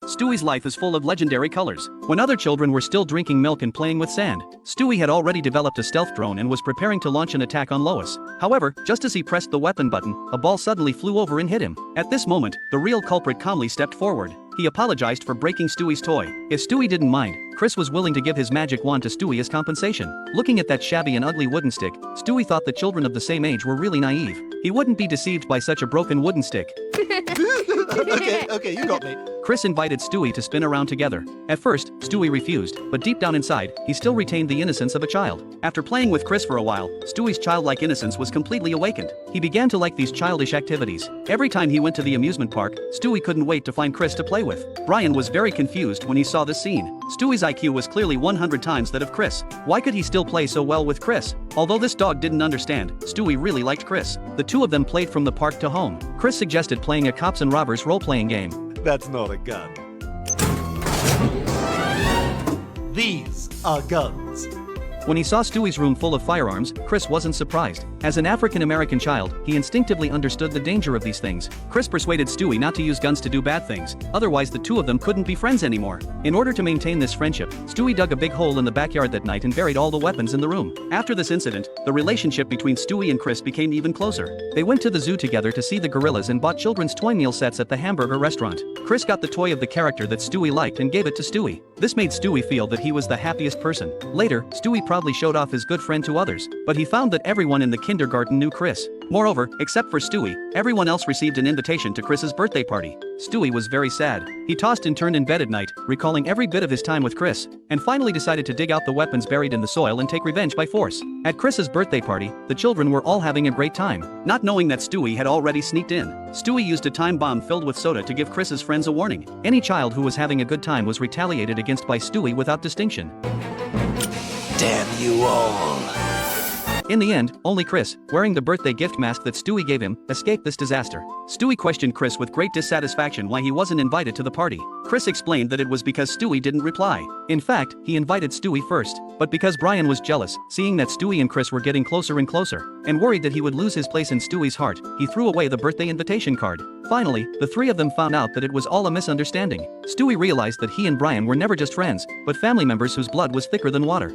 Stewie's life is full of legendary colors. When other children were still drinking milk and playing with sand, Stewie had already developed a stealth drone and was preparing to launch an attack on Lois. However, just as he pressed the weapon button, a ball suddenly flew over and hit him. At this moment, the real culprit calmly stepped forward. He apologized for breaking Stewie's toy. If Stewie didn't mind, Chris was willing to give his magic wand to Stewie as compensation. Looking at that shabby and ugly wooden stick, Stewie thought that children of the same age were really naive. He wouldn't be deceived by such a broken wooden stick. Okay, you got me. Chris invited Stewie to spin around together. At first, Stewie refused, but deep down inside, he still retained the innocence of a child. After playing with Chris for a while, Stewie's childlike innocence was completely awakened. He began to like these childish activities. Every time he went to the amusement park, Stewie couldn't wait to find Chris to play with. Brian was very confused when he saw this scene. Stewie's IQ was clearly 100 times that of Chris. Why could he still play so well with Chris? Although this dog didn't understand, Stewie really liked Chris. The two of them played from the park to home. Chris suggested playing a cops and robbers role-playing game. That's not a gun. These are guns. When he saw Stewie's room full of firearms, Chris wasn't surprised. As an African-American child, he instinctively understood the danger of these things. Chris persuaded Stewie not to use guns to do bad things, otherwise the two of them couldn't be friends anymore. In order to maintain this friendship, Stewie dug a big hole in the backyard that night and buried all the weapons in the room. After this incident, the relationship between Stewie and Chris became even closer. They went to the zoo together to see the gorillas and bought children's toy meal sets at the hamburger restaurant. Chris got the toy of the character that Stewie liked and gave it to Stewie. This made Stewie feel that he was the happiest person. Later, Stewie proudly showed off his good friend to others, but he found that everyone in the kindergarten knew Chris. Moreover, except for Stewie, everyone else received an invitation to Chris's birthday party. Stewie was very sad. He tossed and turned in bed at night, recalling every bit of his time with Chris, and finally decided to dig out the weapons buried in the soil and take revenge by force. At Chris's birthday party, the children were all having a great time, not knowing that Stewie had already sneaked in. Stewie used a time bomb filled with soda to give Chris's friends a warning. Any child who was having a good time was retaliated against by Stewie without distinction. Damn you all. In the end, only Chris, wearing the birthday gift mask that Stewie gave him, escaped this disaster. Stewie questioned Chris with great dissatisfaction why he wasn't invited to the party. Chris explained that it was because Stewie didn't reply. In fact, he invited Stewie first, but because Brian was jealous, seeing that Stewie and Chris were getting closer and closer, and worried that he would lose his place in Stewie's heart, he threw away the birthday invitation card. Finally, the three of them found out that it was all a misunderstanding. Stewie realized that he and Brian were never just friends, but family members whose blood was thicker than water.